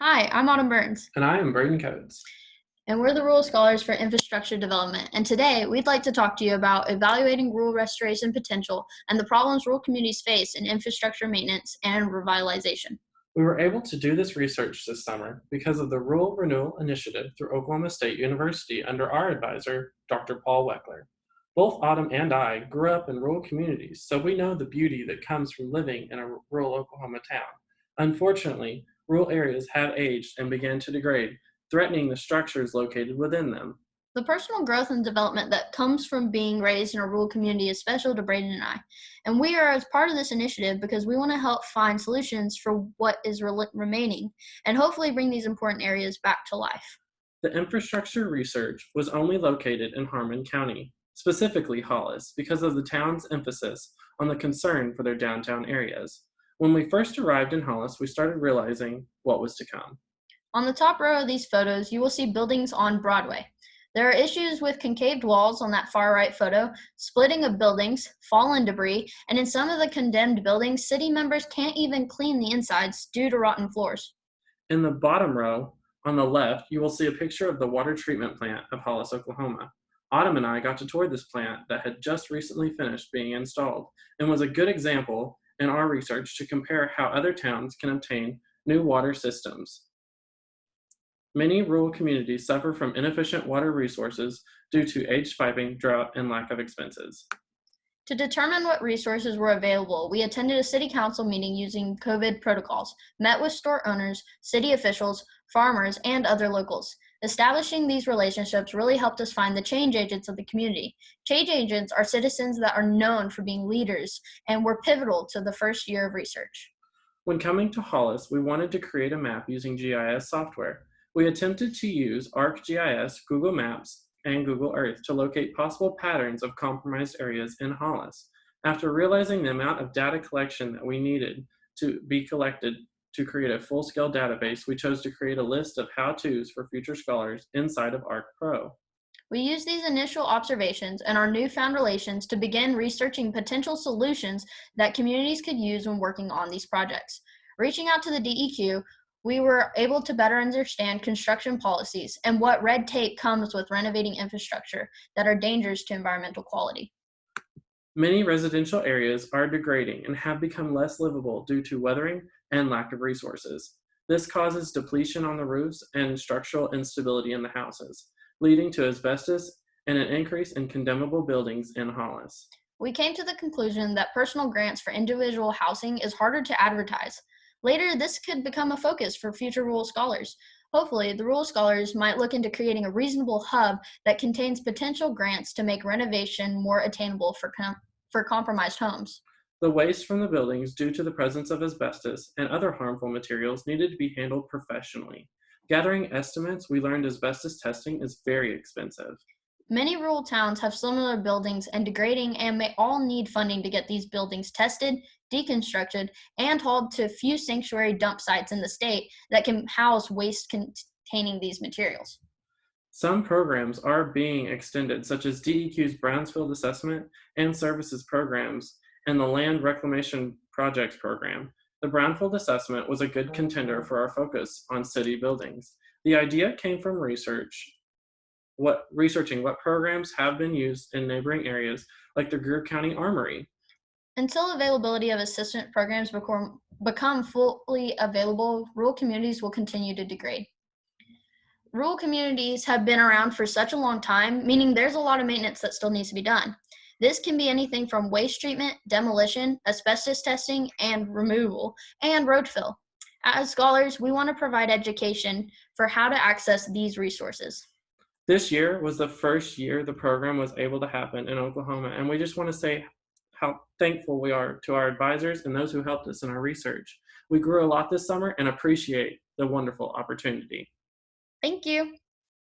Hi, I'm Autumn Burns, And I am Braden Coates. and we're the Rural Scholars for Infrastructure Development. And today, we'd like to talk to you about evaluating rural restoration potential and the problems rural communities face in infrastructure maintenance and revitalization. We were able to do this research this summer because of the Rural Renewal Initiative through Oklahoma State University under our advisor, Dr. Paul Weckler. Both Autumn and I grew up in rural communities, so we know the beauty that comes from living in a rural Oklahoma town. Unfortunately, rural areas have aged and began to degrade, threatening the structures located within them. The personal growth and development that comes from being raised in a rural community is special to Braden and I. And we are as part of this initiative because we want to help find solutions for what is remaining and hopefully bring these important areas back to life. The infrastructure research was only located in Harmon County, specifically Hollis, because of the town's emphasis on the concern for their downtown areas. When we first arrived in Hollis, we started realizing what was to come. On the top row of these photos, you will see buildings on Broadway. There are issues with concaved walls on that far right photo, splitting of buildings, fallen debris, and in some of the condemned buildings, city members can't even clean the insides due to rotten floors. In the bottom row, on the left, you will see a picture of the water treatment plant of Hollis, Oklahoma. Autumn and I got to tour this plant that had just recently finished being installed and was a good example in our research to compare how other towns can obtain new water systems. Many rural communities suffer from inefficient water resources due to aged piping, drought, and lack of expenses. To determine what resources were available, we attended a city council meeting using COVID protocols, met with store owners, city officials, farmers, and other locals. Establishing these relationships really helped us find the change agents of the community. Change agents are citizens that are known for being leaders and were pivotal to the first year of research. When coming to Hollis, we wanted to create a map using GIS software. We attempted to use ArcGIS, Google Maps, and Google Earth to locate possible patterns of compromised areas in Hollis. After realizing the amount of data collection that we needed to be collected to create a full-scale database, we chose to create a list of how-tos for future scholars inside of ArcPro. We used these initial observations and our newfound relations to begin researching potential solutions that communities could use when working on these projects. Reaching out to the DEQ, we were able to better understand construction policies and what red tape comes with renovating infrastructure that are dangerous to environmental quality. Many residential areas are degrading and have become less livable due to weathering and lack of resources. This causes depletion on the roofs and structural instability in the houses, leading to asbestos and an increase in condemnable buildings in Hollis. We came to the conclusion that personal grants for individual housing is harder to advertise. Later, this could become a focus for future rural scholars. Hopefully, the rural scholars might look into creating a reasonable hub that contains potential grants to make renovation more attainable for compromised homes. The waste from the buildings due to the presence of asbestos and other harmful materials needed to be handled professionally. Gathering estimates, we learned asbestos testing is very expensive. Many rural towns have similar buildings and degrading and may all need funding to get these buildings tested, deconstructed, and hauled to few sanctuary dump sites in the state that can house waste containing these materials. Some programs are being extended, such as DEQ's Brownsfield Assessment and Services programs and the Land Reclamation Projects program. The Brownfield Assessment was a good contender for our focus on city buildings. The idea came from researching what programs have been used in neighboring areas like the Greer County Armory. Until availability of assistance programs become fully available, rural communities will continue to degrade. Rural communities have been around for such a long time, meaning there's a lot of maintenance that still needs to be done. This can be anything from waste treatment, demolition, asbestos testing and removal, and road fill. As scholars, we want to provide education for how to access these resources. This year was the first year the program was able to happen in Oklahoma, and we just want to say how thankful we are to our advisors and those who helped us in our research. We grew a lot this summer and appreciate the wonderful opportunity. Thank you.